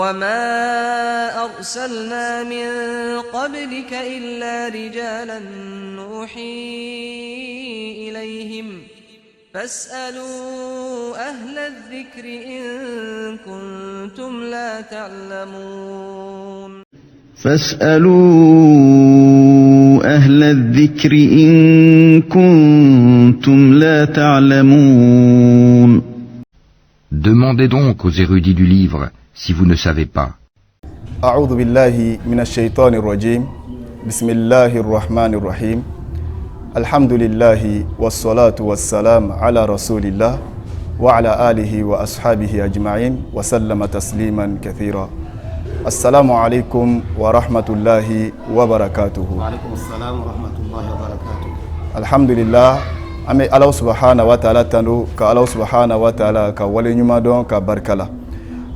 وما أرسلنا من قبلك إلا رجالا نوحي إليهم فاسألوا أهل الذكر إن كنتم لا تعلمون فاسألوا أهل الذكر إن كنتم لا تعلمون. Demandez donc aux érudits du livre si vous ne savez pas. أعوذ بالله من الشيطان الرجيم بسم الله الرحمن الرحيم الحمد لله والصلاة والسلام على رسول الله وعلى آله وأصحابه أجمعين وسلم تسليما كثيرا. السلام عليكم ورحمة الله وبركاته. وعليكم السلام ورحمة الله وبركاته. الحمد لله أمي الله سبحانه وتعالى تنو كالله سبحانه وتعالى كولي نمادون كبركلا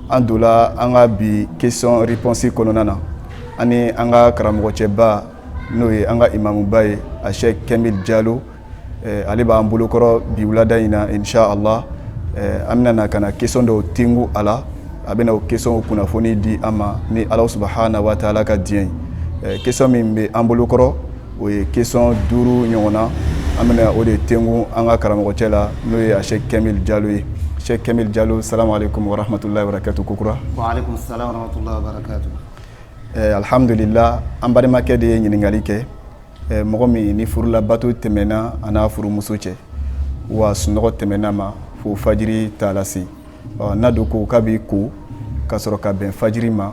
andula anga bi question réponse kononana ani anga karamogo cheba no ye anga imamu baye a Sheikh Kamil Diallo ale ba ambulu koro bi wulada ina insha Allah amna na kana question do tingu ala abena o question kuna foni di ama ni Allah subhanahu wa ta'ala ka dien question min be ambulu koro o ye question duru nyona amna o de tingu anga karamogo chela no ye a Sheikh Kamil Diallo ye Sheikh Kamil Diallo, salam alaikum wa rahmatullahi wa barakatuh kukura. Wa alaikum salam wa rahmatullahi wa barakatuh. Alhamdulillah, ambari make de nyiningali ke mogo mi ni furu la batu temena ana furu musuche wa sunogo temena ma fu fajiri talasi. Na duku kabi ku kasoro ka ben fajiri ma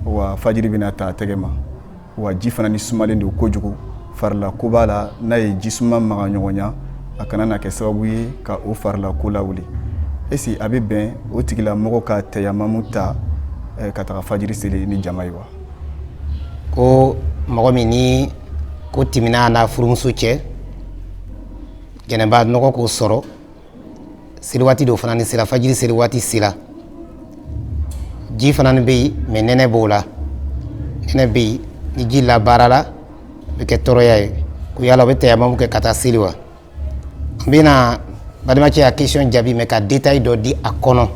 wa fajiri bina ta tegema wa jifana ni sumalen do kojugu farla kubala na ye jisuma maga nyogonya akana na ke sababu ye ka o farla kula wuli. Esi abi ben o tigila mogo ka tayamamu ta ka taga fajiri seli ni jamai wa ko mogo mi ni ko timina na furumuso cɛ jɛnɛba nɔgɔ ko sɔrɔ seli waati do fana ni sera fajiri seli waati sera ji fana ni bɛ yen mais nɛnɛ b'o la nɛnɛ bɛ yen ni ji labaara la bɛ kɛ tɔɔrɔya ye ko yala o bɛ tayamamu kɛ ka taa seli wa an bɛna badamacɛ a question jaabi mais ka détail dɔ di a kɔnɔ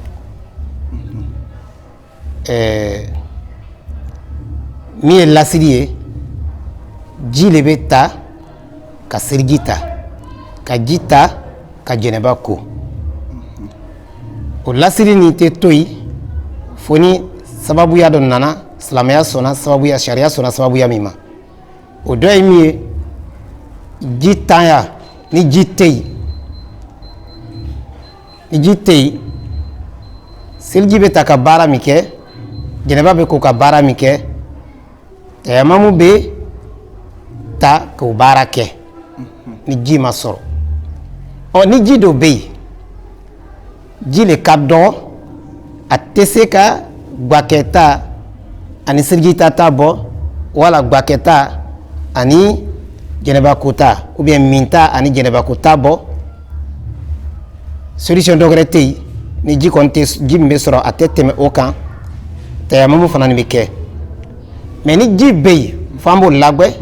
min ye lasiri ye ji le bɛ ta ka seliji ta ka ji ta ka jɛnɛba ko o lasiri nin tɛ to yen fo ni sababuya dɔ nana silamɛya sɔnna sababuya sariya sɔnna sababuya min ma o dɔ ye min ye ji tanya ni ji tɛ yen ni ji tɛ yen seliji bɛ ta ka baara min kɛ jɛnɛba bɛ ko ka baara min kɛ tayamamu bɛ ta k'o baara kɛ ni ji ma sɔrɔ ni ji dɔ bɛ yen ji le ka dɔgɔ a tɛ se ka gbakɛta ani selijita ta bɔ wala gbakɛta ani jɛnɛba ko ta ou bien minta ani jɛnɛba ko ta bɔ solution dɔ wɛrɛ tɛ yen ni ji kɔni tɛ ji min bɛ sɔrɔ a tɛ tɛmɛ o kan tayamamu fana ni bɛ kɛ mais ni ji bɛ yen fo an b'o labɛn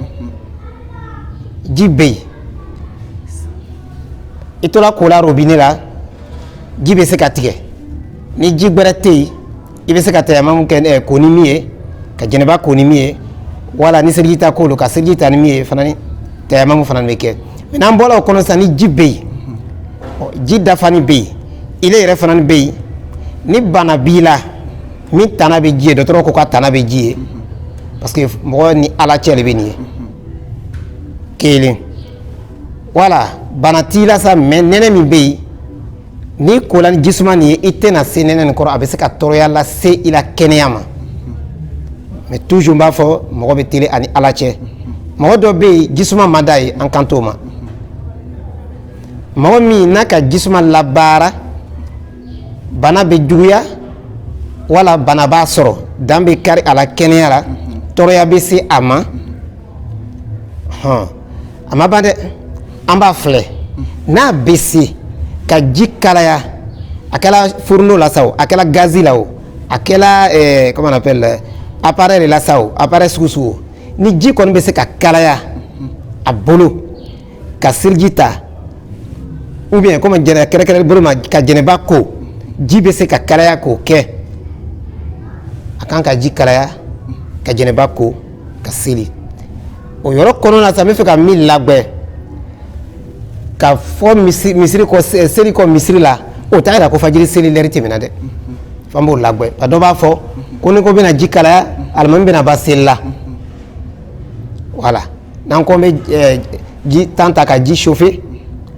ji bɛ yen i tora ko la robinet la ji bɛ se ka tigɛ ni ji gbɛrɛ tɛ yen i bɛ se ka tayamamu kɛ ko ni min ye ka jɛnɛba ko ni min ye wala ni seliji ta ko don ka seliji ta ni min ye fana ni tayamamu fana ni bɛ kɛ mais n'an bɔra o kɔnɔ sisan ni ji bɛ yen ji dafani bɛ yen ile yɛrɛ fana bɛ yen ni bana b'i la min tana bɛ ji ye dɔgɔtɔrɔ ko ka tana bɛ ji ye parce que mɔgɔ ni ala cɛ de bɛ nin ye kelen wala bana t'i la sa mais nɛnɛ min bɛ yen ni kola ni jisuma nin ye i tɛna se nɛnɛ nin kɔrɔ a bɛ se ka tɔɔrɔya lase i la kɛnɛya ma mais toujours n b'a fɔ mɔgɔ bɛ teli ani ala cɛ mɔgɔ dɔ bɛ yen jisuma ma d'a ye an kan t'o ma mɔgɔ min n'a ka jisuma labaara bana bɛ juguya wala bana b'a sɔrɔ dan bɛ kari a la kɛnɛya la tɔɔrɔya bɛ se a ma a ma ban dɛ an b'a filɛ n'a bɛ se ka ji kalaya a kɛra fourneau la sa o a kɛra gazi la o a kɛra comment on appelle appareil la sa o appareil sugu sugu o ni ji kɔni bɛ se ka kalaya a bolo ka seliji ta ou bien comme kɛrɛkɛrɛ bolo ma ka jɛnɛba ko ji bɛ se ka kalaya k'o kɛ a kan ka ji kalaya ka jɛnɛba ko ka seli o yɔrɔ kɔnɔ na sa n bɛ fɛ ka min labɛn ka fɔ misiri kɔ seli kɔ misiri la o t'a yira ko fajiri seli lɛri tɛmɛna dɛ f'an b'o labɛn a dɔ b'a fɔ ko ni ko bɛna ji kalaya alimami bɛna ba seli la voilà n'an ko n bɛ ji tan ta ka ji chauffer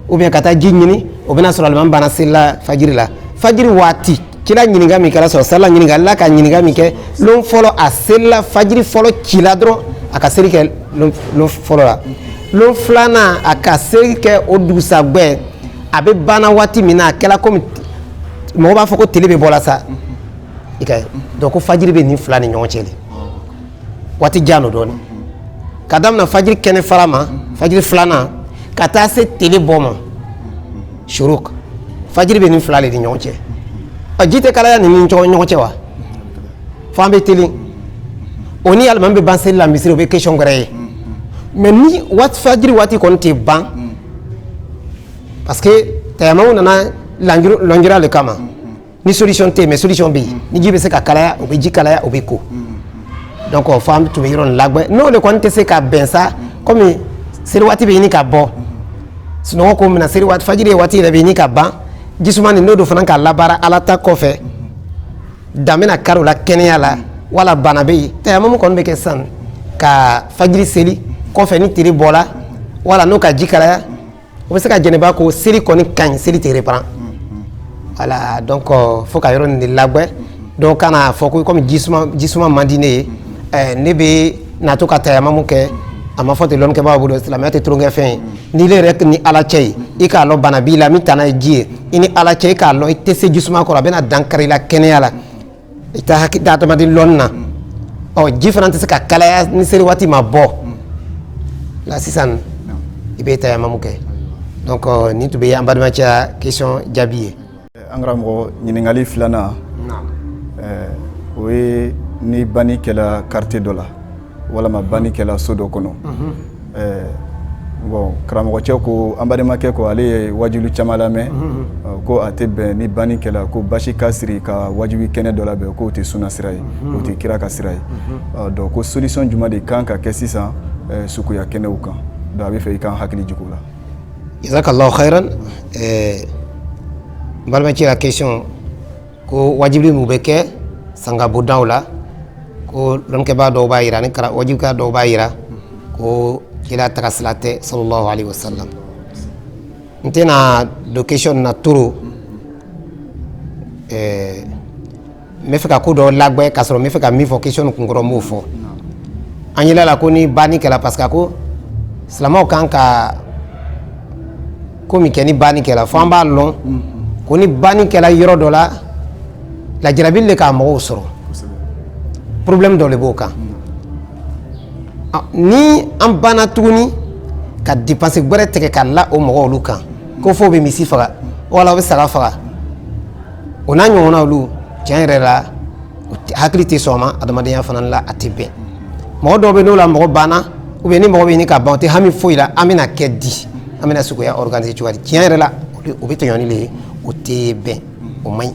ou bien ka taa ji ɲini o bɛna sɔrɔ alimami banna seli la fajiri la fajiri waati kila ɲininka min kɛra sɔrɔ sala ɲininka ala ka ɲininka min kɛ lon fɔlɔ a seli la fajiri fɔlɔ cila dɔrɔn a ka seli kɛ lon fɔlɔ la lon filanan a ka seli kɛ o dugusajɛ a bɛ banna waati min na a kɛra komi mɔgɔ b'a fɔ ko tile bɛ bɔ la sa i ka ye donc ko fajiri bɛ nin fila ni ɲɔgɔn cɛ de waati jan do dɔɔnin ka daminɛ fajiri kɛnɛ fara ma fajiri filanan ka taa se tile bɔ ma shuruk fajiri bɛ nin fila de ni ɲɔgɔn cɛ ji tɛ kalaya ni ɲɔgɔn cɛ wa fo an bɛ teli o ni alimami bɛ ban seli la misiri o bɛ question wɛrɛ ye mais ni fajiri waati kɔni tɛ ban parce que tayamamu nana lɔnjira le kama ni solution tɛ yen mais solution bɛ yen ni ji bɛ se ka kalaya o bɛ ji kalaya o bɛ ko donc fo an tun bɛ yɔrɔ nin labɛn n'o de kɔni tɛ se ka bɛn sa komi seli waati bɛ ɲini ka bɔ sunɔgɔ ko mina seli waati fajiri waati yɛrɛ bɛ ɲini ka ban jisuma ni n'o do fana ka labaara ala ta kɔfɛ dan bɛna kari o la kɛnɛya la wala bana bɛ yen tayamamu kɔni bɛ kɛ sisan ka fajiri seli kɔfɛ ni tile bɔra wala n'o ka ji kalaya o bɛ se ka jɛnɛba ko seli kɔni ka ɲi seli tɛ reprend voilà donc fo ka yɔrɔ nin de labɛn donc kana fɔ ko komi jisuma man di ne ye ne bɛ na to ka tayamamu kɛ a ma fɔ ten lɔnnikɛ b'a bolo silamɛya tɛ tulonkɛ fɛn ye n'i le yɛrɛ ni ala cɛ ye i k'a lɔn bana b'i la min tana ye ji ye i ni ala cɛ i k'a lɔn i tɛ se jisuma kɔrɔ a bɛna dankari i la kɛnɛya la i tɛ hakili adamaden lɔnni na ɔ ji fana tɛ se ka kalaya ni seli waati ma bɔ la sisan i bɛ tayamamu kɛ donc nin tun bɛ an balimacɛya question jaabi ye. an karamɔgɔ ɲininkali filanan o ye ni banni kɛla quartier dɔ la walama banni kɛla so dɔ kɔnɔ bon karamɔgɔcɛ ko an balimakɛ ko ale ye wajibi caman lamɛn ko a tɛ bɛn ni banni kɛla ko basi ka siri ka wajibi kɛnɛ dɔ labɛn k'o tɛ sunna sira ye o tɛ kira ka sira ye donc ko solution jumɛn de kan ka kɛ sisan sukuya kɛnɛw kan donc a bɛ fɛ i k'an hakili jigin o la. jazakallahu khairan n balimacɛ ka question ko wajibi mun bɛ kɛ sangabondaw la ko lɔnkɛbaa dɔw b'a yira ni wajibika dɔw b'a yira ko kira taga sira tɛ sallallahu alaihi wasallam n tɛna do question na toro n bɛ fɛ ka ko dɔ labɛn k'a sɔrɔ n bɛ fɛ ka min fɔ question kunkɔrɔ n b'o fɔ an yɛlɛ la ko ni banni kɛla parce que ko silamɛw kan ka ko min kɛ ni banni kɛla fo an b'a lɔn ko ni banni kɛla yɔrɔ dɔ la lajarabi le k'a mɔgɔw sɔrɔ problème dɔ de b'o kan ni an banna tuguni ka dépense gbɛrɛ tigɛ ka la o mɔgɔw olu kan ko fo bɛ misi faga wala o bɛ saga faga o n'a ɲɔgɔnna olu tiɲɛ yɛrɛ la hakili tɛ sɔn ma adamadenya fana la a tɛ bɛn mɔgɔ dɔw bɛ n'o la mɔgɔ banna ou bien ni mɔgɔ bɛ ɲini ka ban o tɛ hami foyi la an bɛna kɛ di an bɛna suguya organiser cogoya di tiɲɛ yɛrɛ la o bɛ tɔɲɔni le ye o tɛ bɛn o man ɲi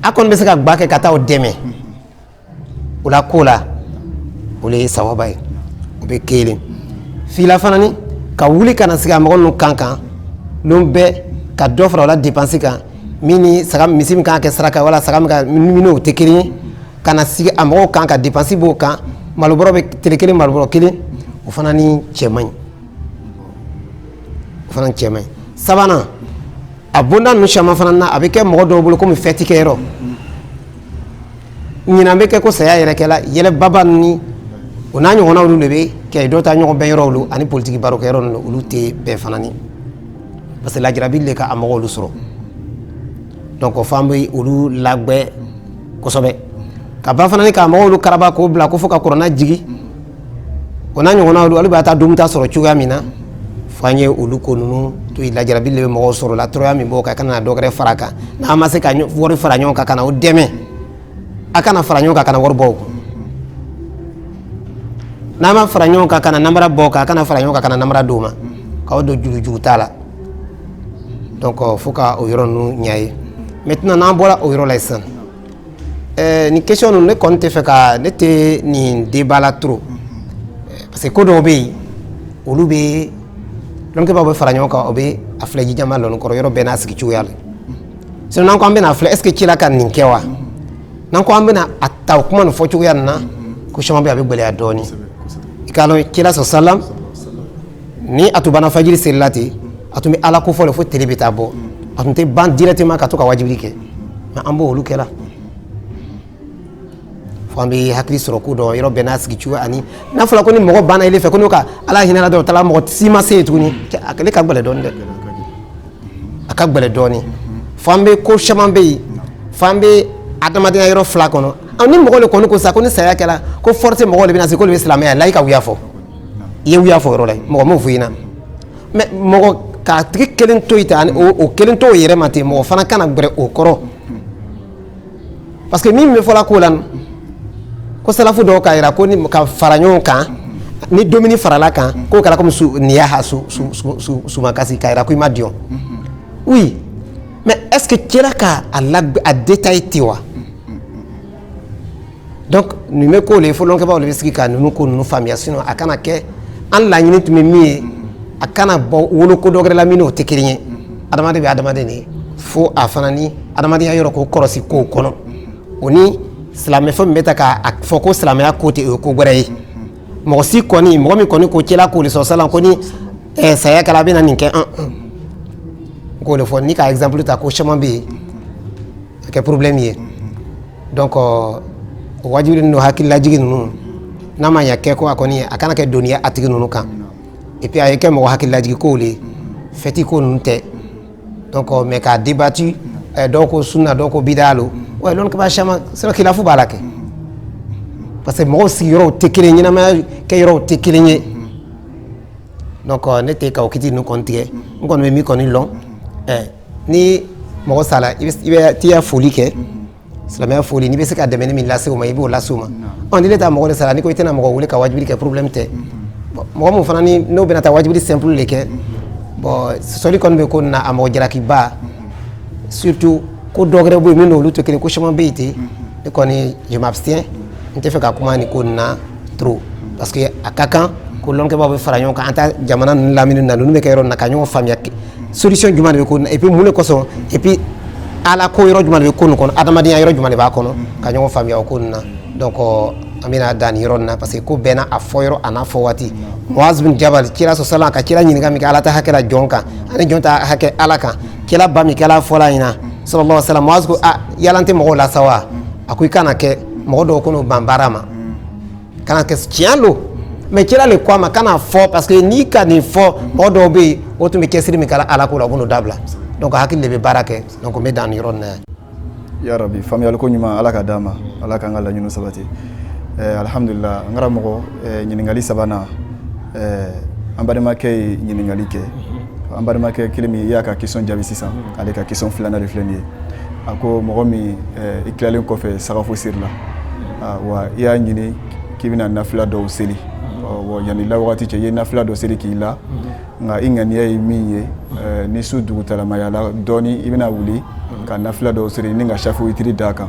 a kɔni bɛ se ka gba kɛ ka taa o dɛmɛ o la ko la o le ye sawaba ye o bɛ kelen fila fana ni ka wuli ka na sigi a mɔgɔ ninnu kan kan lon bɛɛ ka dɔ fara o la dépense kan min ni saga misi min kan ka kɛ saraka wala saga min n'o tɛ kelen ye ka na sigi a mɔgɔw kan ka dépense b'o kan malobɔrɔ bɛ tele kelen malobɔrɔ kelen o fana ni cɛ man ɲi o fana cɛ man ɲi sabanan a bonda ninnu caman fana na a bɛ kɛ mɔgɔ dɔw bolo komi fɛti kɛyɔrɔ ɲinan bɛ kɛ ko saya yɛrɛ kɛla yɛlɛ baba ni o n'a ɲɔgɔnna olu de bɛ kɛ dɔw ta ɲɔgɔn bɛn yɔrɔ olu ani politiki barokɛ yɔrɔ ninnu olu tɛ bɛn fana ni parce que lajarabi le ka a mɔgɔ olu sɔrɔ donc o fana bɛ olu labɛn kosɛbɛ ka ban fana ni k'a mɔgɔ olu karaba k'o bila ko fo ka kɔrɔna jigi o n'a ɲɔgɔnna olu olu bɛ taa dumuni ta sɔrɔ cogoya min na fo an ye olu ko ninnu to yen lajarabi le bɛ mɔgɔw sɔrɔ la tɔɔrɔya min b'o kan ka na dɔ wɛrɛ fara a kan n'a ma se ka wari fara ɲɔgɔn kan ka na o dɛmɛ a kana fara ɲɔgɔn kan ka na wari bɔ o kun n'a ma fara ɲɔgɔn kan ka na namara bɔ o kan a kana fara ɲɔgɔn kan ka na namara d'o ma k'aw don jurujugu t'a la donc fo ka o yɔrɔ ninnu ɲɛ ye maintenant n'an bɔra o yɔrɔ la sisan ni question ne compte fait ka ne te ni débat la trop parce que ko do be olu be lon ke ba be fara ñoo ka obe afle ji jamal lon ko yoro bena siki ci yalla so nan ko ambe na afle est ce que ci la kan ni kewa nan ko ambe na ataw kuma no fo ci yalla na ko shama be gbele adoni ikalo ci la sallam ni atubana fajiri sellati atumi ala ko fo le fo telebita bo atunte ban directement ka to ka wajibi ke ma ambo olu kela fambi hakli soro ko do yoro benas gi chuwa ani na fula ko ni mo bana ile fe ko no ka ala hinala do tala mo sima se tuni akale ka gbele don de aka gbele doni fambe ko shamambe fambe adama de yoro fla kono ani mo le kono ko sa ko ni saya kala ko forte mo le binasi ko le islamia laika wiya fo ye wiya fo ro lay mo fuina me mo ka tri kelen to itani o kelen to yere mate mo fana kana gbere o koro parce que mimi me fola ko lan ko salafu do ka ira ko ni ka faranyo kan ni domini farala kan ko kala comme su niyaha su makasi ka ira ko imadio oui mais est-ce que tira ka a détail tiwa donc ni me ko le folon ke ba le ski ka nu ko nu famia sinon akana ke an la nyini tumi mi akana bo wolo ko dogre la mino tekiriye adamade be adamade ni fo afanani adamade ya yoro ko korosi ko kono oni islamé fo meta ka foko islamé ya côté ko gore mo si koni mo mi koni ko kila ko le so sala koni saya kala bina ninke ko le fo ni ka exemple ta ko chama bi ke problème yi donc wajibi no hakilla jigi no na ma ya ke ko akoni akana ke doniya atigi no kan et puis avec mo hakilla jigi ko le feti ko nte donc me ka débattu donc sunna donc bidalo ouais lon ka ba chama c'est qu'il a fou balake parce que mo si yoro tekele ni na ma ke yoro tekele ni donc ne te ka okiti no kontie ngon me mi koni long ni mo sala ibe tia folie ke islamia folie ni be se ka demene mi lasse o ma ibe o lasuma on dit ta mo le sala ni ko itena mo wule ka wajibi ke problème te mo fana ni no be na ta wajibi simple le ke bon soli kon be ko na amo jaraki ba surtout ko dogre bo mi no lu to kene ko chama beiti e koni je m'abstiens nte fe ka kuma ni ko na trop parce que akaka ko lon ke ba be faranyo ka anta jamana la minu na nu be kayro na kanyo famia solution juma be ko et puis mule ko so et puis ala ko yoro juma be ko no adamadi yoro juma ba ko no kanyo famia ko na donc amina dan yironna parce que ko bena a foyro ana fowati Muaz bin Jabal kila so sala ka kila nyinga mi kala ta hakela jonka ani jonta hake alaka kila ba mi kala fola ina sallallahu alaihi wasallam Muaz ko yalante mo la sawa akuy kana ke mo do ko no bambarama kana ke chialo mais kila le kwa makana fo parce que ni ka ni fo mo do be o to mi kesiri mi kala ala ko la bunu dabla donc hakile be barake donc me dan yironna ya rabbi fami yalla ko nyuma alaka dama alaka ngala nyunu sabati alhamdulillah ngara mo nyiningali sabana ambarima ke nyiningali ke ambarima ke kilimi ya ka question jabi sisan ale ka question flana le flani ako mo mi iklalen ko fe sarafo sirla wa ya nyini kibina nafla do seli wo yani la wati che ye nafla do seli kila nga ingani ya miye ni su dugutala mayala doni ibina wuli ka nafla do seli ni nga shafu itiri daka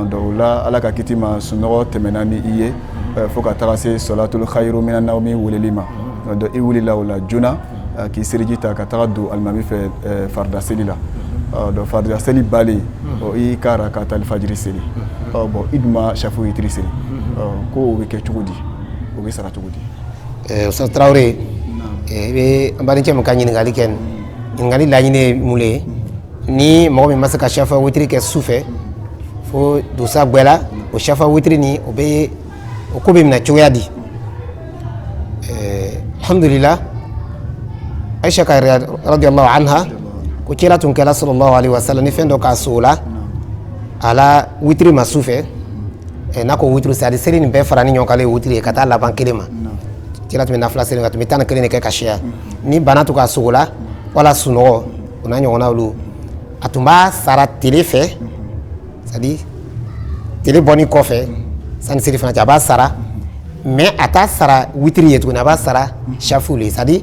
donc là ala ka kitima suno temenani iye foka tarase salatul khairu minan nawmi wulilima do i wulila wala juna ki serjita ka taradu almami fe farda selila do farda seli bali o i kara ka tal fajri seli bon idma shafu itri seli ko we ke chugudi o we sara chugudi sa traoré be ambari chem kanyi ngali ken ngali la nyine mule ni mo mi masaka shafa witri ke soufe fo do sa gbela o shafa witri ni o be o ko be na choyadi alhamdulillah aisha ka radiyallahu anha ko kila tun kala sallallahu alaihi wasallam ni fendo ka sola ala witri masufe na ko witri sa de seri ni be farani nyokale witri ka ta la bankelema kila tun na fla seri ngatu mitana kele ne ka kashia ni banatu ka sola wala suno ona nyona lu atumba sara telefe c'est-à-dire télé boni kofé ça ne sert fana jaba sara mais ata sara witri yetu na ba sara shafuli c'est-à-dire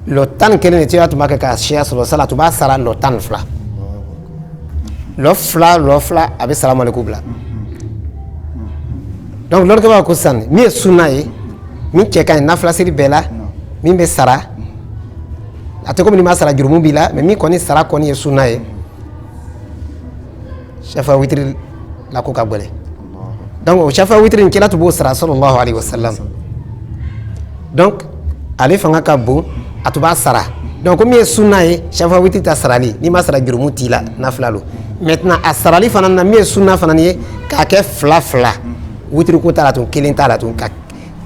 le temps que ne tient pas que shia sur le sala tu ba sara le temps fla lo fla avec salam alaikum bla donc l'autre va ko san mi sunna ye min cɛ ka ɲi nafila seli bɛɛ la min bɛ sara a tɛ komi ni ma sara jurumu b'i la mais min kɔni sara kɔni ye sunna ye shafa witiri la ko ka gɛlɛn donc o shafa witiri kila to b'o sara sallallahu alaihi wasallam donc ale fanga ka bon a to b'a sara donc comme ye sunna ye shafa witiri ta sarali ni ma sara jurumu t'i la nafila lo maintenant a sarali fana na min ye sunna fana ye k'a kɛ fila fila witiri ko t'a la tun kelen t'a la tun ka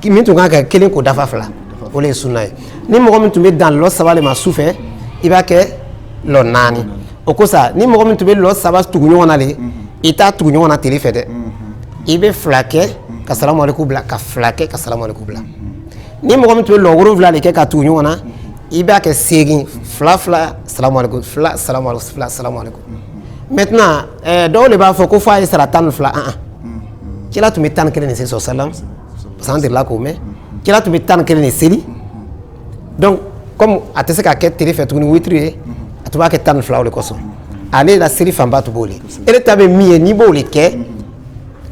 min tun kan ka kelen ko dafa fila o le ye sunna ye ni mɔgɔ min tun bɛ dan lɔ saba le ma su fɛ i b'a kɛ lɔ naani o ko sa ni mɔgɔ min tun bɛ lɔ saba tugu ɲɔgɔn na le i t'a tugu ɲɔgɔn na tile fɛ dɛ i bɛ fila kɛ ka salamu aleykum bila ka fila kɛ ka salamu aleykum bila ni mɔgɔ min tun bɛ lɔ wolonwula le kɛ ka tugu ɲɔgɔn na i b'a kɛ seegin fila fila salamu aleykum fila salamu aleykum fila salamu aleykum maintenant dɔw de b'a fɔ ko fo a ye sara tan ni fila kila tun bɛ tan ni kelen de se sɔrɔ salam parce que an delila k'o mɛn kila tun bɛ tan ni kelen de seli donc comme a tɛ se ka kɛ tile fɛ tuguni witiri ye a tun b'a kɛ tan ni fila o de kosɔn ale la seli fanba tun b'o le e ta bɛ min ye n'i b'o le kɛ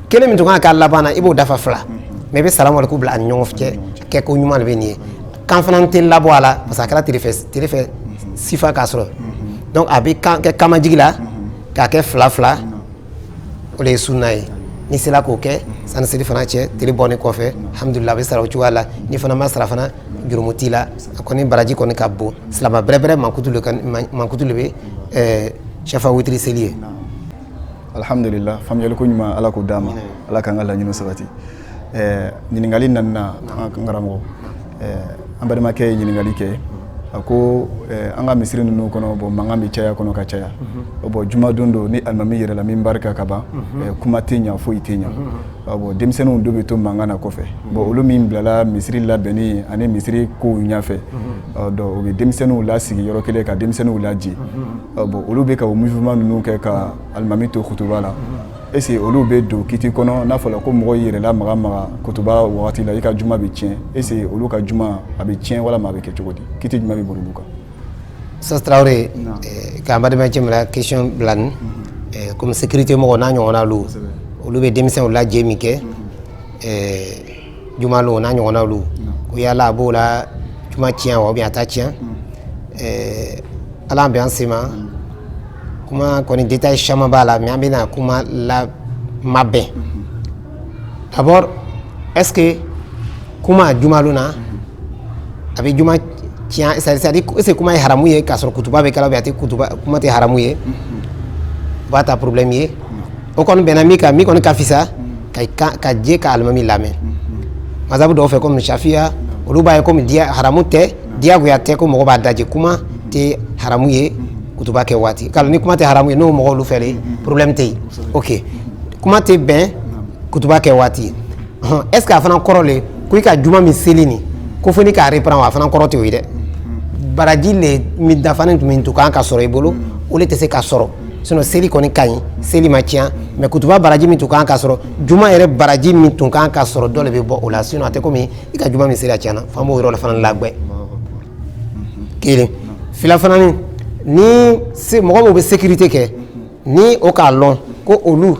kelen min tun kan ka k'a laban na i b'o dafa fila mais i bɛ salamu aleykum bila a ni ɲɔgɔn cɛ kɛ ko ɲuman de bɛ nin ye kan fana tɛ labɔ a la parce que a kɛra tile fɛ sifa k'a sɔrɔ donc a bɛ kɛ kamajigi la k'a kɛ fila fila o de ye sunna ye ni sera k'o kɛ sani seli fana cɛ tile bɔni kɔfɛ alhamdulillah a bɛ sara o cogoya la ni fana ma sara fana jurumu t'i la a kɔni baraji kɔni ka bon silama bɛrɛbɛrɛ mankutu le bɛ shafa witiri seli ye alhamdulillah faamuyali ko ɲuman ala k'o d'a ma ala k'an ka laɲiniw sabati ɲininkali nanina an ka karamɔgɔ an balimakɛ ye ɲininkali kɛ a ko an ka misiri ninnu kɔnɔ bon mankan bɛ caya kɔnɔ ka caya bon juma don do ni alimami yɛrɛ la min barika ka ban kuma tɛ ɲa foyi tɛ ɲa bon denmisɛnninw dɔ bɛ to mankan na kɔfɛ bon olu min bilala misiri labɛnni ani misiri kow ɲɛfɛ donc o bɛ denmisɛnninw lasigi yɔrɔ kelen ka denmisɛnninw laji bon olu bɛ ka o mouvement ninnu kɛ ka alimami to kutuba la est-ce que olu bɛ don kiti kɔnɔ n'a fɔra ko mɔgɔ yɛrɛ la maga kutuba wagati la i ka juma bɛ tiɲɛ est-ce que olu ka juma a bɛ tiɲɛ walima a bɛ kɛ cogo di kiti juma bɛ bolo olu kan Ustaz Traoré k'an balimakɛ mina question bila nin comme sécurité mɔgɔ n'a ɲɔgɔnna olu bɛ denmisɛnw lajɛ min kɛ juma lo n'a ɲɔgɔnna olu ko yala a b'o la juma tiɲɛ wa ou bien a t'a tiɲɛ ala bɛ an se ma kuma kɔni détail caman b'a la mais an bɛna kuma la mabɛn d'abord est-ce que kuma juma lo na a bɛ juma tiɲɛ c'est-à-dire est-ce que kuma ye haramu ye k'a sɔrɔ kutuba bɛ kɛla ou bien a tɛ kutuba kuma tɛ haramu ye o b'a ta problème ye o kɔni bɛnna min kan min kɔni ka fisa ka je ka alimami lamɛn masabu dɔw fɛ comme shafiya olu b'a ye comme haramu tɛ diyagoya tɛ ko mɔgɔ b'a daje kuma tɛ haramu ye kutuba kɛ waati kalo ni kuma tɛ haramu ye n'o mɔgɔ olu fɛ de problème tɛ yen ok kuma tɛ bɛn kutuba kɛ waati est-ce que a fana kɔrɔ le ko i ka juma min seli nin ko fo ni k'a reprendre a fana kɔrɔ tɛ o ye dɛ baraji le min dafalen min tun kan ka sɔrɔ i bolo o le tɛ se ka sɔrɔ sinon seli kɔni ka ɲi seli ma tiɲɛ mais kutuba baraji min tun kan ka sɔrɔ juma yɛrɛ baraji min tun kan ka sɔrɔ dɔ le bɛ bɔ o la sinon a tɛ komi i ka juma min seli a tiɲɛna f'an b'o yɔrɔ la fana labɛn kelen fila fana ni mɔgɔ min bɛ sécurité kɛ ni o k'a lɔn ko olu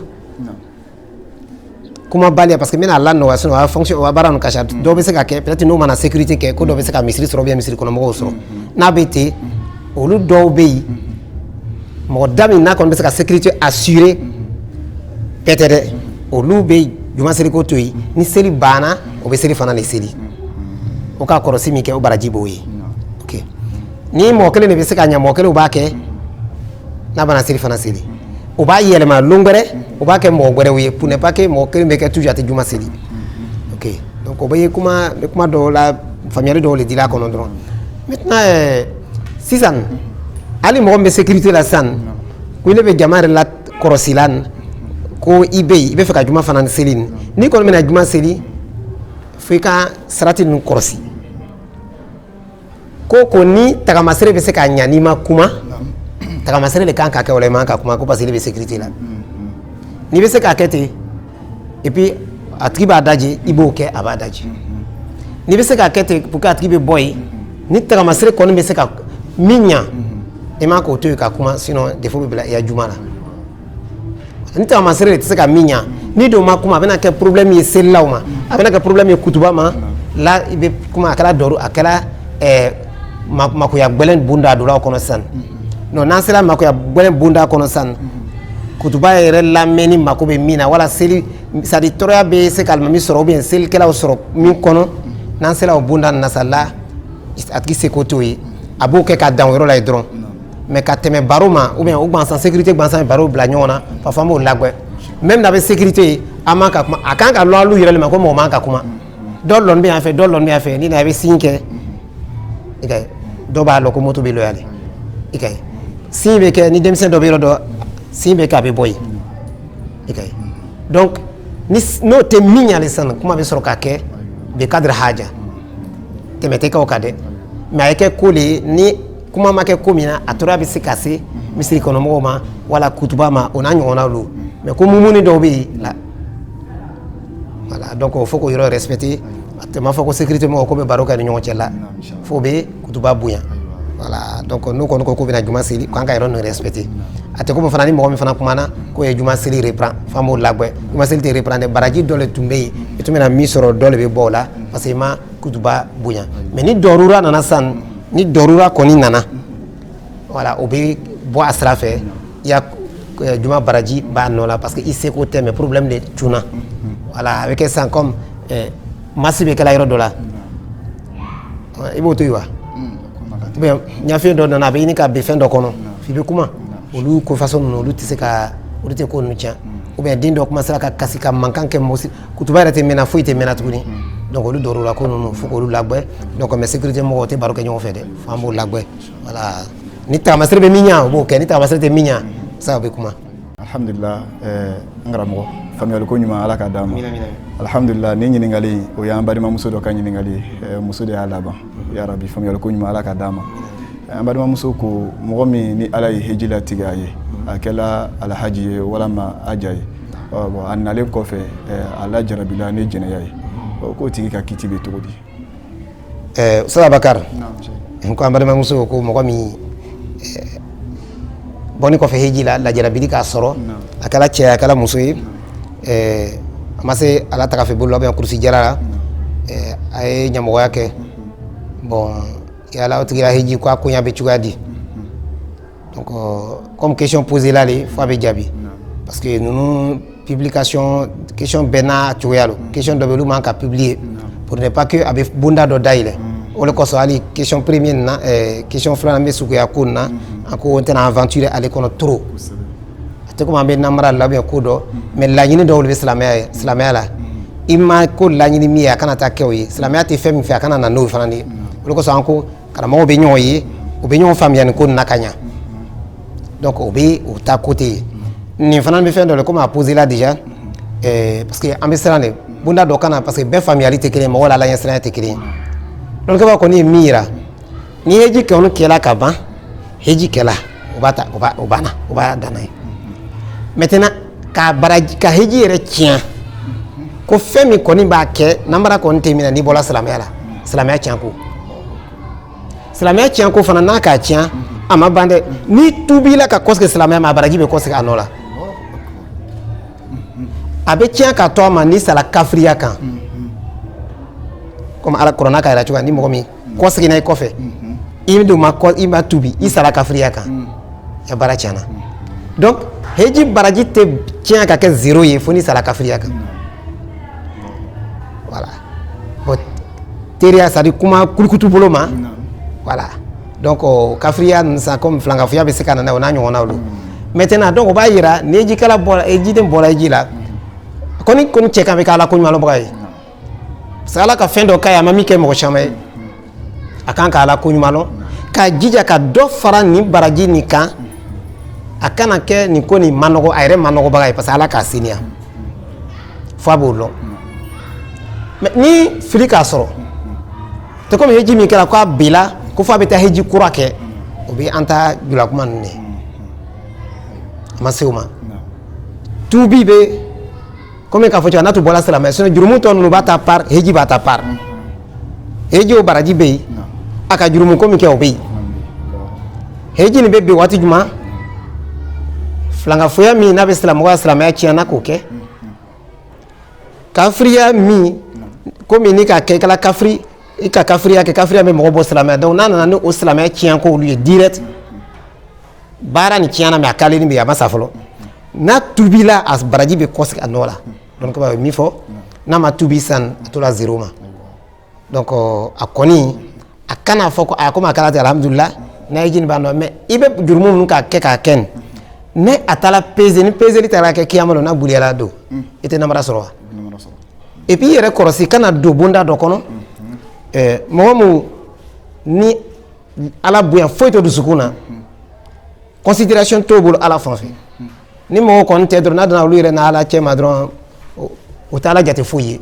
kuma baliya parce que mina la nɔgɔya sinon a fonction o baara ninnu ka ca dɔw bɛ se ka kɛ peut-être n'o mana sécurité kɛ ko dɔ bɛ se ka misiri sɔrɔ bien misiri kɔnɔ mɔgɔw sɔrɔ n'a bɛ ten olu dɔw bɛ yen mɔgɔ da min n'a kɔni bɛ se ka sécurité assurer peut-être dɛ olu bɛ juma seli ko to yen ni seli banna o bɛ seli fana de seli o ka kɔlɔsi min kɛ o baraji b'o ye ok ni mɔgɔ kelen de bɛ se ka ɲɛ mɔgɔ kelen o b'a kɛ n'a bana seli fana seli o b'a yɛlɛma lon wɛrɛ o b'a kɛ mɔgɔ wɛrɛw ye pour ne pas que mɔgɔ kelen bɛ kɛ toujours a tɛ juma seli ok donc o bɛ ye kuma dɔw la faamuyali dɔw le dila a kɔnɔ dɔrɔn maintenant sisan hali mɔgɔ min bɛ sécurité la sisan ko ne bɛ jama yɛrɛ la kɔlɔsi la ko i bɛ yen i bɛ fɛ ka juma fana seli n'i kɔni bɛna juma seli fo i ka sarati ninnu kɔlɔsi ko ni tagamasere bɛ se ka ɲa n'i ma kuma tagamasere de kan ka kɛ o la i man ka kuma ko parce que i bɛ sécurité la n'i bɛ se k'a kɛ ten et puis a tigi b'a daje i b'o kɛ a b'a daje n'i bɛ se k'a kɛ ten pour que a tigi bɛ bɔ yen ni tagamasere kɔni bɛ se ka min ɲa i man k'o to yen ka kuma sinon défaut bɛ bila i ya juma la ni tagamasere de tɛ se ka min ɲa ni do ma kuma bena ke problème ye sella ma abena ke problème ye kutuba ma la ibe kuma akala doru akala makuya gbelen bunda do la kono san no nan sela makuya gbelen bunda kono san kutuba yere lameni makobe mina wala seli sadi toria be se kalma mi soro bien sel kala soro mi kono nan sela o bunda na sala atki se kotoyi abo ke ka dan yoro la dron mais ka teme baroma ou bien ou ban sans sécurité ban sans baro bla nyona parfois mo lagwe même na be sécurité amaka kuma akanga lo alu yere le mako mo manka kuma dolon bien fait ni na be sinke ikay do ba lo ko moto be lo yale ikay simbe ke ni demsen do be do simbe ka be boy ikay donc ni no te minya le san kuma be soro ka ke be cadre haja te mete ka o kade mais ke kuli ni kuma make komina atura be sikase misiri kono mo ma wala kutuba ma ona nyona lu mais ko mumuni do be la voilà donc il faut ko yoro respecter atema faut ko sécurité mo ko be baroka ni nyonche la faut be kutuba buya voilà donc nous kono ko bina juma sili kan ka yoro no respecter ate ko mo fana ni mo mi fana kuma na ko e juma sili reprend famo lagwe juma sili te reprendre baraji dole tumbe e tumena mi soro dole be bola parce que ma kutuba buya mais ni dorura nana san ni dorura koni nana voilà obi bo asrafe ya juma baraji ba nola parce que il sait côté mais problème de tuna voilà avec ça comme massive kala yoro dola ibo to yiwa bien nya fe do na be ni ka be fendo kono fi be kuma olu ko façon no olu tise ka olu te ko nu tia ou bien dindo kuma sala ka kasika mankan ke mosi kutuba rete mena fuite mena tuni donc olu dorura ko no fu ko olu lagbe donc mais sécurité mo te baro ke nyo fede fambo lagbe voilà ni ta masre be minya bo ke ni ta masre te minya sa be kuma alhamdulillah ngaramo famiyal ko nyuma ala ka dama alhamdulillah ni nyini ngali o ya mbadi ma muso do kan nyini ngali muso de ala ba ya rabbi famiyal ko nyuma ala ka dama mbadi ma muso ko mo mi ni ala yi hijila tigaye akela ala haji wala ma ajaye bo annale ko fe ala jarabila ni jene yayi ko tigi ka kitibe togodi Ustaz Bakar ko mbadi ma muso ko mo mi boni ko fe hijila la jarabili ka soro akala che akala muso yi amase ala taka fe bolo be kursi jarara ay nyamo yake bon yala otigira hiji ko akunya be chugadi donc comme question posée là les fois be jabi parce que nous publication question bena chuyalo question de belu manka publier pour ne pas que avec bunda do daile o le ko so ali question première na question flana me suku ya kunna ako tena aventure aller kono trop te ko mambe namara la be ko do mais la nyini do le islamia la imma ko la nyini mi ya kana ta kewi islamia te femi fa kana na no fana ni o le ko so anko kana mo be nyoyi o be nyon famia ni ko nakanya donc o be o ta côté ni fana be fait do le ko ma poser là déjà parce que ambesrane bunda do kana parce que be familiarité kele mo wala la yesra te kele donc ko ni mira ni heji ke on kela ka ban heji kela o ba dana maintenant ka baraji ka heji yere tien ko femi ko ni ba ke namara ko ntemina ni bola salamia tien ko fana na ka tien ama bande ni tubila ka koske salamia ma baraji be koske anola abe tien ka to ma ni sala kafriya kan comme ala corona ka ira chuga ni mo mi koske na kofe imdo ma ko ima tubi isala kafriya kan ya barachana donc heji baraji te tien ka ke zéro ye foni sala kafriya kan voilà bon teria ça dit kuma kulkutu boloma voilà donc kafriya ça comme flanga fuya be sekana na ona nyona lu maintenant donc ba yira neji kala bola eji dem bola eji la koni cheka be kala ko nyalo bagay sala ka fendo kaya mami ke mo chamay akan kala ko nyalo ka jija ka do fara ni baraji ni kan akana ke ni ko ni manogo ayre manogo bagay parce ala ka sinia fa bolo mais ni filika soro te comme heji mi kala ko bila ko fa beta heji kurake obi anta jula kuma ne maseuma tubi be comme ka focha na to bola sala mais sono jurumu to no bata par heji bata par heji o baraji be aka jurumu ko mi ke obi heji ni bebe wati juma flanga fuya mi na be islam wa islam ya chiana ko ke kafriya mi komi ni ka kɛ kala kafri i ka kafriya kɛ kafriya bɛ mɔgɔ bɔ silamɛya donc n'a nana ni o silamɛya tiɲɛ ko olu ye direct baara ni tiɲɛna mais a kalen bɛ a ma sa fɔlɔ n'a tubila a baraji bɛ kɔsigi a nɔ la donc kaba bɛ min fɔ n'a ma tubi san a tora zéro ma donc a kɔni a kana fɔ ko a komi a kɛra ten alhamdulillah n'a ye jini b'a nɔ mais i bɛ jurumu minnu k'a kɛ k'a kɛ nin ne a taara peser ni peseli taara kɛ kiyama la n'a buliyala don i tɛ namara sɔrɔ wa et puis i yɛrɛ kɔlɔsi kana don bonda dɔ kɔnɔ mɔgɔ min ni ala bonya foyi tɛ dusukun na considération t'o bolo ala fan fɛ ni mɔgɔ kɔni tɛ dɔrɔn n'a donna olu yɛrɛ n'a ala cɛ ma dɔrɔn o tɛ ala jate foyi ye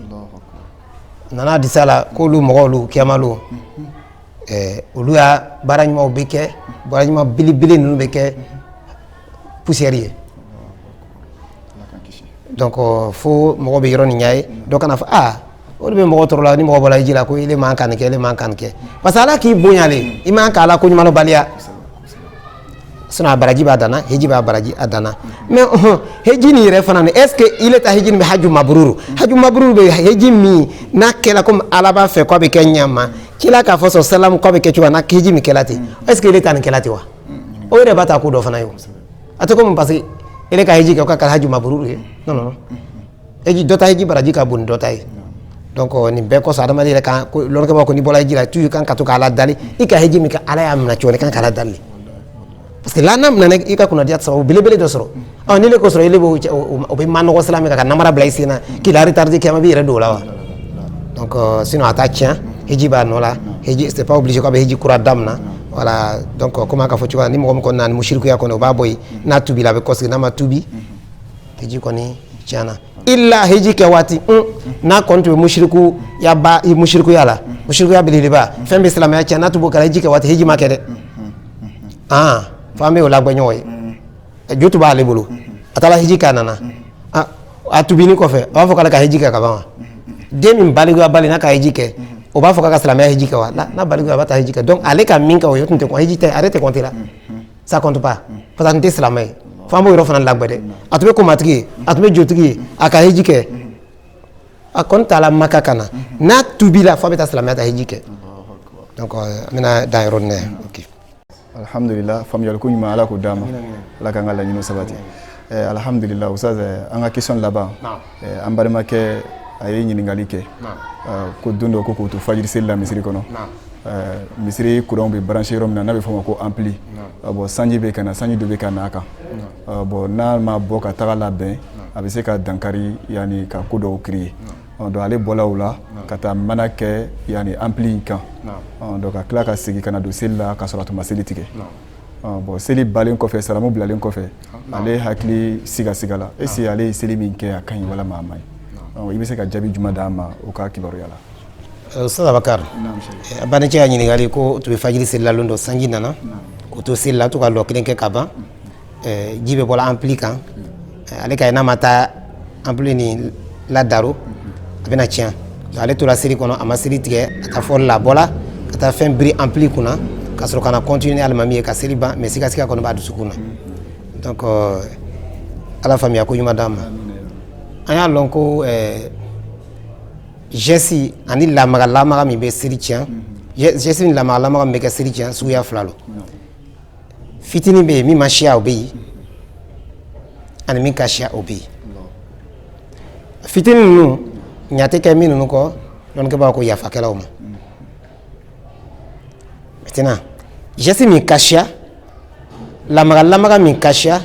nana disa la k'olu mɔgɔw olu kiyamalu olu y'a baara ɲumanw bɛ kɛ baara ɲuman belebele ninnu bɛ kɛ poussière ye donc fo mɔgɔ bɛ yɔrɔ nin ɲa ye dɔ kana fɔ o de bɛ mɔgɔ tɔɔrɔ la ni mɔgɔ bɔra hiji la ko ele man kan nin kɛ ele man kan nin kɛ parce que ala k'i bonyale i man kan ala ko ɲuman baliya sinon a baraji b'a danna hiji b'a baraji a danna mais hiji nin yɛrɛ fana est ce que ile ta hiji nin bɛ haju mabruru bɛ hiji min n'a kɛla comme ala b'a fɛ k'a bɛ kɛ ɲɛma kila k'a fɔ sɔrɔ salamu k'a bɛ kɛ cogoya na hiji min kɛla ten est ce que ile ta nin kɛla ten wa o yɛrɛ b'a ta ko dɔ fana ye o a tɛ comme parce que ele ka hiji kɛ o ka kɛra haju mabruru ye non hiji dɔ ta hiji baraji ka bon ni dɔ ta ye donc nin bɛɛ kɔsɔn adamaden yɛrɛ kan lɔrɔkɛ b'a ko ni bɔra hiji la toujours kan ka to k'ala dali i ka hiji min kɛ ala y'a minɛ cogo kan k'ala dali parce que là n'a minɛ i ka kunnadiya sɔrɔ belebele dɔ sɔrɔ ni le ko sɔrɔ ele bɛ o bɛ manɔgɔ sira min kan ka namara bila i sen na k'i la retardé kɛmɛ b'i yɛrɛ don o la wa donc sinon a t'a tiɲɛ hiji b'a nɔ la hiji c'est pas obligé k'a bɛ hiji kura daminɛ voilà donc comme a ka fɔ cogoya ni mɔgɔ min kɔni na ni musirikuya kɔni o b'a bɔ yen n'a tubila a bɛ kɔsigi n'a ma tubi hiji kɔni tiɲɛna illa hiji kɛ waati n'a kɔni tun bɛ musirikuya la musirikuya belebeleba fɛn bɛ silamɛya tiɲɛ n'a tun b'o kɛra hiji kɛ waati hiji ma kɛ dɛ fo an bɛ o lagbɛ ɲɔgɔn ye jo tun b'ale bolo a taara hiji kɛ a nana a tubini kɔfɛ a b'a fɔ k'ale ka hiji kɛ ka ban wa den min balikuya bali n'a ka hiji kɛ o b'a fɔ k'a ka silamɛya hiji kɛ wa n'a balikuya a b'a ta hiji kɛ donc ale ka min kɛ o ye tun tɛ hiji tɛ ale tɛ compter la ça compte pas parce que a tun tɛ silamɛ ye fo an b'o yɔrɔ fana lagbɛ dɛ a tun bɛ komatigi ye a tun bɛ jotigi ye a ka hiji kɛ a kɔni taara maka ka na n'a tubila fo a bɛ taa silamɛya ta hiji kɛ donc an bɛna dan yɔrɔ nin na ok alhamdulillah faamuyali ko ɲuman ala k'o d'an ma ala k'an ka laɲiniw sabati alhamdulillah ustaz an ka question laban an balimakɛ a ye ɲininkali kɛ ko don dɔ ko k'o to fajiri seli la misiri kɔnɔ misiri courant bɛ branché yɔrɔ min na n'a bɛ fɔ o ma ko ampli bon sanji bɛ ka na sanji dɔ bɛ ka na a kan bon n'a ma bɔ ka taga labɛn a bɛ se ka dankari yani ka ko dɔw créer donc ale bɔla o la ka taa mana kɛ yani ampli in kan donc a tila ka segin ka na don seli la ka sɔrɔ a tun ma seli tigɛ bon seli balen kɔfɛ salamu bilalen kɔfɛ ale hakili siga la est ce que ale ye seli min kɛ a ka ɲi walama a ma ɲi i bɛ se ka jaabi jumɛn d'an ma o ka kibaruya la Ustaz Abakar a bannen cɛ ka ɲininkali ko tu bɛ fajiri seli la don dɔ sanji nana k'o to seli la to ka lɔ kelen kɛ ka ban ji bɛ bɔra ampli kan ale ka n'a ma taa ampli ni ladaro a bɛna tiɲɛ ale tora seli kɔnɔ a ma seli tigɛ a taa fɔli la a bɔla ka taa fɛn biri ampli kunna ka sɔrɔ ka na continuer alimami ye ka seli ban mais sikasika kɔni b'a dusukun na donc ala faamuya ko ɲuman d'an ma an y'a lɔn ko geste ani lamaga min bɛ seli tiɲɛ geste ni lamaga min bɛ kɛ seli tiɲɛ suguya fila lo fitinin bɛ yen min ma siya o bɛ yen ani min ka siya o bɛ yen fitinin ninnu ɲa tɛ kɛ min ninnu kɔ dɔnnikɛbagaw ko yafakɛlaw ma maintenant geste min ka siya lamaga min ka siya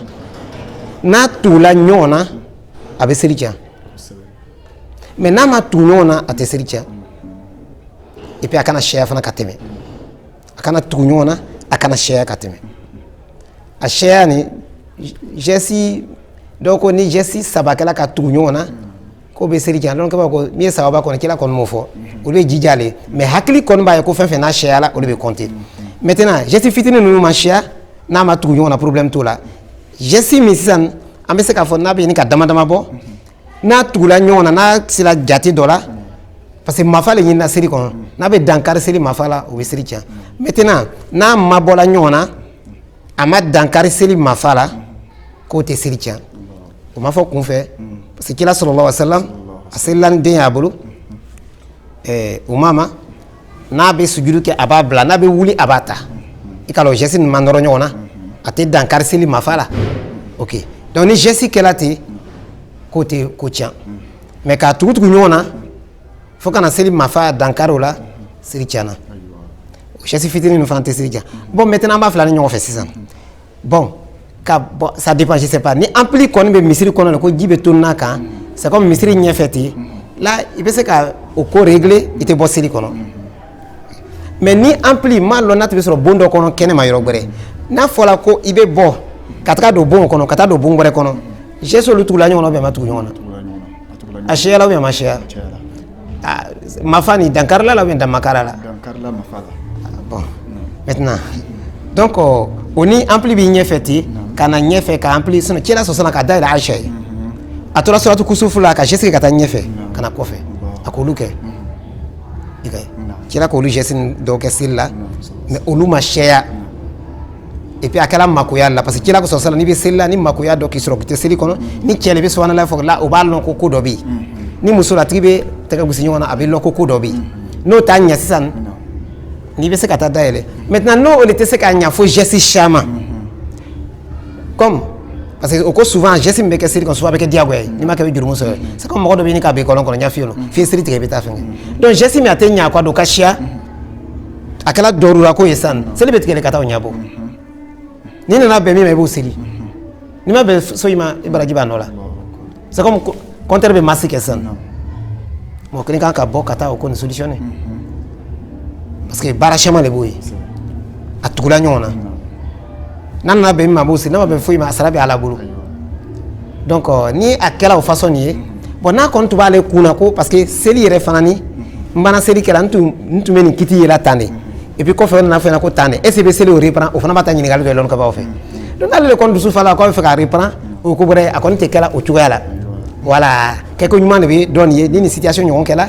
n'a tugula ɲɔgɔn na a bɛ seli tiɲɛ mais n'a ma tugu ɲɔgɔn na a tɛ seli tiɲɛ et puis a kana sɛya fana ka tɛmɛ a kana tugu ɲɔgɔn na a kana sɛya ka tɛmɛ a sɛya ni geste dɔw ko ni geste saba kɛla ka tugu ɲɔgɔn na ko bɛ seli tiɲɛ donc ko min ye sababa kɔni kɛla kɔni m'o fɔ olu ye jija ale mais hakili kɔni b'a ye ko fɛn fɛn n'a sɛya la olu bɛ compter maintenant geste fitinin ninnu ma sɛya n'a ma tugu ɲɔgɔn na problème t'o la geste min sisan an bɛ se k'a fɔ n'a bɛ ɲini ka dama dama bɔ n'a tugula ɲɔgɔn na n'a sera jate dɔ la parce que mafa le ɲinina seli kɔnɔ n'a bɛ dankari seli mafa la o bɛ seli tiɲɛ maintenant n'a ma bɔla ɲɔgɔn na a ma dankari seli mafa la k'o tɛ seli tiɲɛ o ma fɔ kun fɛ parce que kira sallallahu alaihi wa sallam a selila ni den y'a bolo o mama n'a bɛ sujudu kɛ a b'a bila n'a bɛ wuli a b'a ta i ka geste nin ma nɔrɔ ɲɔgɔn na a tɛ dankari seli mafa la ok donc ni geste kɛla ten k'o tɛ ko tiɲɛ mais k'a tugu ɲɔgɔn na fo kana seli mafa dankari o la seli tiɲɛna o geste fitinin ninnu fana tɛ seli tiɲɛ bon maintenant an b'a fila ni ɲɔgɔn fɛ sisan bon ça dépend je sais pas ni ampli kɔni bɛ misiri kɔnɔ ko ji bɛ to n'a kan c'est comme misiri ɲɛfɛ ten là i bɛ se ka o ko régler i tɛ bɔ seli kɔnɔ mais ni ampli m'a lɔn n'a tɛ bɛ sɔrɔ bon dɔ kɔnɔ kɛnɛma yɔrɔ wɛrɛ n'a fɔra ko i bɛ bɔ ka taga don bon kɔnɔ ka taa don bon wɛrɛ kɔnɔ geste olu tugula ɲɔgɔn na ou bien ma tugu ɲɔgɔn na a seyala ou bien ma seya mafa ni dankarila la ou bien damakara la bon maintenant donc o ni ampli b'i ɲɛfɛ ten ka na ɲɛfɛ ka ampli sinon cɛla sɔsɔla ka dayɛlɛ Aisha ye a tora suratu kusufu la ka geste kɛ ka taa ɲɛfɛ ka na kɔfɛ a k'olu kɛ i ka ye cɛla k'olu geste dɔw kɛ seli la mais olu ma seya et puis a kɛra makoya la parce que cɛla sɔsɔla n'i bɛ seli la ni makoya dɔ k'i sɔrɔ k'i tɛ seli kɔnɔ ni cɛ le bɛ subahana fɔ la o b'a lɔn ko ko dɔ bɛ yen ni muso la tigi bɛ tɛgɛ gosi ɲɔgɔn na a bɛ lɔn ko dɔ bɛ yen n'o t'a ɲɛ sisan n'i bɛ se ka taa dayɛlɛ maintenant n'o le tɛ se k'a ɲɛ fo geste caman comme parce que o ko souvent geste min bɛ kɛ seli kɔnɔ souvent a bɛ kɛ diyagoya ye n'i ma kɛ i bɛ jurumu sɔrɔ c'est comme mɔgɔ dɔ bɛ ɲini k'a bɛ kɔlɔn kɔnɔ n y'a f'i ye f'i ye seli tigɛ i bɛ taa fɛn kɛ donc geste min a tɛ ɲɛ a kɔ don ka siya a kɛra dɔrura ko ye sisan seli bɛ tigɛli ka taa o ɲɛbɔ n'i nana bɛn min ma i b'o seli n'i ma bɛn so in ma i baraji b'a nɔ la c'est comme compteur bɛ masi kɛ sisan mɔgɔ kelen kan ka bɔ ka taa o ko nin solutionner parce que baara caman de b'o ye a tugula ɲɔgɔn na n'a nana bɛn min ma a b'o seli n'a ma bɛn foyi ma a sara bɛ Ala bolo donc ni a kɛra o façon nin ye bon n'a kɔni tun b'ale kun na ko parce que seli yɛrɛ fana ni n banna seli kɛla n tun bɛ nin kiti yela tan de et puis kɔfɛ o nana fɔ n ɲɛna ko tan de est ce que i bɛ seli o reprend o fana b'a ta ɲininkali kɛ lɔnni kabaw fɛ donc n'ale de kɔni dusu fala k'a bɛ fɛ k'a reprend o ko wɛrɛ a kɔni tɛ kɛla o cogoya la voilà kɛko ɲuman de bɛ dɔn nin ye ni nin situation ɲɔgɔn kɛla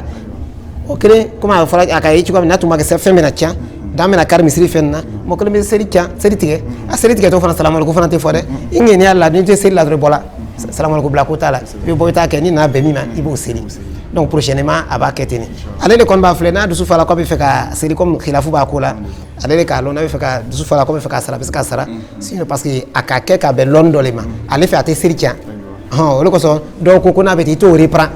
o kelen komi a fɔra a ka ye cogoya min n'a tun ma kɛ fɛn bɛ na tiɲɛ dan bɛna kari misiri fɛn na mɔgɔ kelen bɛ seli tiɲɛ seli tigɛ a seli tigɛ tɔ fana salamaleko fana tɛ fɔ dɛ i ŋɛniya la n'i tɛ seli la dɔrɔn i bɔla salamaleko bila ko t'a la i bɛ bɔ i t'a kɛ n'i nana bɛn min ma i b'o seli donc prochainement a b'a kɛ ten ale de kɔni b'a filɛ n'a dusu fala k'a bɛ fɛ ka seli comme khilafu b'a ko la ale de k'a lɔn n'a bɛ fɛ ka dusu fala k'a bɛ fɛ ka sara a bɛ se ka sara sinon parce que a ka kɛ ka bɛn lɔnni dɔ de ma ale fɛ a tɛ seli tiɲɛ o de kosɔn dɔw ko n'a bɛ ten i t'o reprend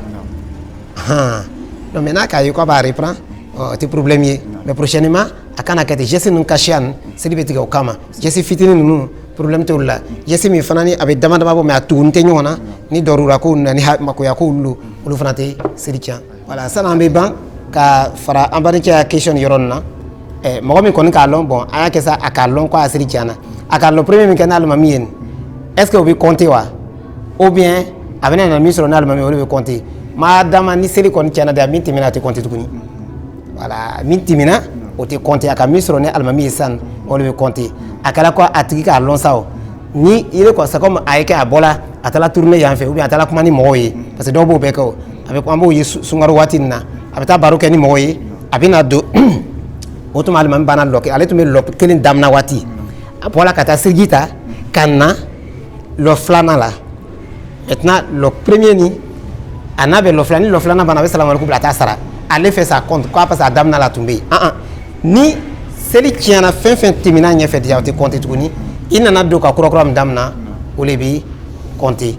donc maintenant k'a ye k'a b'a reprend o tɛ problème ye mais prochainement a kana kɛ ten geste ninnu kasiya ninnu seli bɛ tigɛ o kama geste fitinin ninnu problème t'olu la geste min fana ni a bɛ dama dama bɔ mais a tuguni tɛ ɲɔgɔn na ni dɔrura ko ni makoya ko olu fana tɛ seli tiɲɛ voilà sanni an bɛ ban ka fara an balimakɛ question yɔrɔ nin na mɔgɔ min kɔni k'a lɔn bon an y'a kɛ sa a k'a lɔn ko a seli tiɲɛna a k'a lɔn premier min kɛ n'ale ma min ye est ce que o bɛ compter wa ou bien a bɛna na min sɔrɔ n'ale ma min o de bɛ compter maa dama ni seli kɔni tiɲɛna de a min tɛmɛna a tɛ compter tuguni voilà min tɛmɛna o tɛ compter a ka min sɔrɔ ni alimami ye sisan o de bɛ compter a kɛra ko a tigi k'a lɔn sa o ni i ye c'est comme a ye kɛ a bɔla a taara tourner yan fɛ ou bien a taara kuma ni mɔgɔw ye parce que dɔw b'o bɛɛ kɛ o an b'o ye sunkaro waati nin na a bɛ taa baro kɛ ni mɔgɔw ye a bɛ na don o tuma alimami banna lɔ ale tun bɛ lɔ kelen daminɛ waati a bɔla ka taa seliji ta ka na lɔ filanan la maintenant lɔ premier ni a n'a bɛ lɔ filanan ni lɔ filanan banna a bɛ salamaleko bila a t'a sara ale fɛ sa compte quoi parce que a daminɛ la tun bɛ yen ni seli tiɲɛna fɛn fɛn tɛmɛna ɲɛfɛ déjà o tɛ compter tuguni i nana don ka kura min daminɛ o de bɛ compter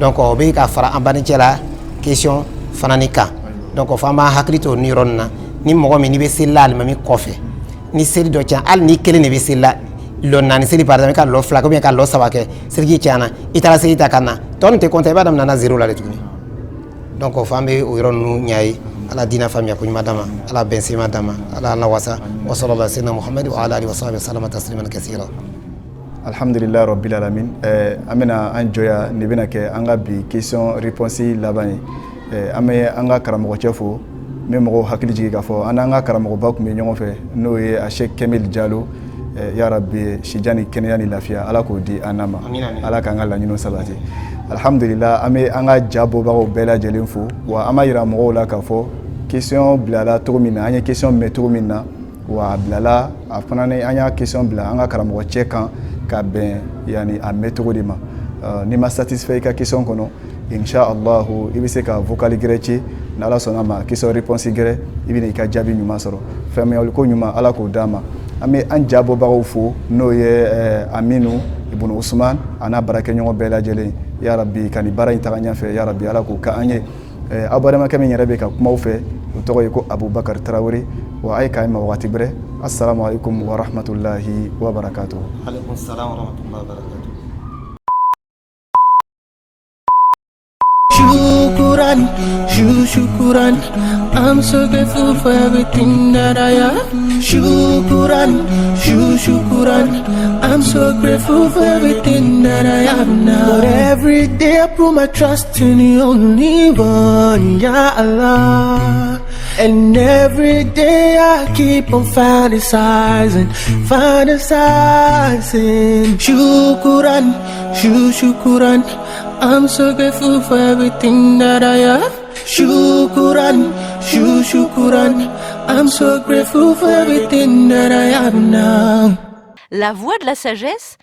donc o bɛ ka fara an banicɛ la question fana ni kan donc f'an b'an hakili to nin yɔrɔ nin na ni mɔgɔ min n'i bɛ seli la alimami kɔfɛ ni seli dɔ tiɲɛ hali ni kelen de bɛ seli la lɔ naani seli par exemple i ka lɔ fila ou bien ka lɔ saba kɛ seliji tiɲɛna i taara seli ta ka na tɔ nin tɛ compter i b'a daminɛ na zéro la de tuguni donc f'an bɛ o yɔrɔ ninnu ɲɛ ye ala dina faamuya ko ɲuman dama ala bɛnsema dama ala ala wasa wa sallallahu alaihi wa muhammad wa ala alihi wa sahbihi sallama tasliman kaseera alhamdulillah rabbil alamin an bɛna an jɔya nin bɛna kɛ an ka bi question réponse laban ye an bɛ an ka karamɔgɔcɛ fo n bɛ mɔgɔw hakili jigin k'a fɔ an n'an ka karamɔgɔba tun bɛ ɲɔgɔn fɛ n'o ye a Sheikh Kemel Jalo ya rabbi sija ni kɛnɛya ni lafiya ala k'o di an ma ala k'an ka laɲiniw sabati alhamdulillah an bɛ an ka ja bɔbagaw bɛɛ lajɛlen fo wa an b'a yira mɔgɔw la k'a fɔ question bilala cogo min na an ye question mɛn cogo min na wa a bilala a fana ni an y'a question bila an ka karamɔgɔcɛ kan ka bɛn yani a mɛn cogo de ma n'i ma satisfait i ka question kɔnɔ Inch'Allahu i bɛ se ka vocal gɛrɛ ci ni Ala sɔnna ma question réponse gɛrɛ i bɛ na i ka jaabi ɲuman sɔrɔ faamuyali ko ɲuman Ala k'o d'a ma an bɛ an jabɔbagaw fo n'o ye Aminu Ibunu Usman a n'a baarakɛɲɔgɔn bɛɛ lajɛlen ya Rabbi ka nin baara in taga ɲɛfɛ ya Rabbi Ala k'o k'an ye aw balimakɛ min yɛrɛ bɛ ka kumaw fɛ o tɔgɔ ye ko Abubakar Tarawele wa a ye k'an ma waati bɛrɛ assalamu alaikum wa rahmatullahi wa barakatuh. Alaikum salam wa rahmatullahi wa barakatuh. Shukuran, shukuran, I'm so grateful for everything that I have. Shukuran, shukuran, I'm so grateful for everything that I have now. But every day I put my trust in the only one, Ya Allah. And every day I keep on fantasizing. Shukuran, shukuran, I'm so grateful for everything that I have. Shukuran, shukuran, I'm so grateful for everything that I have now. La voix de la sagesse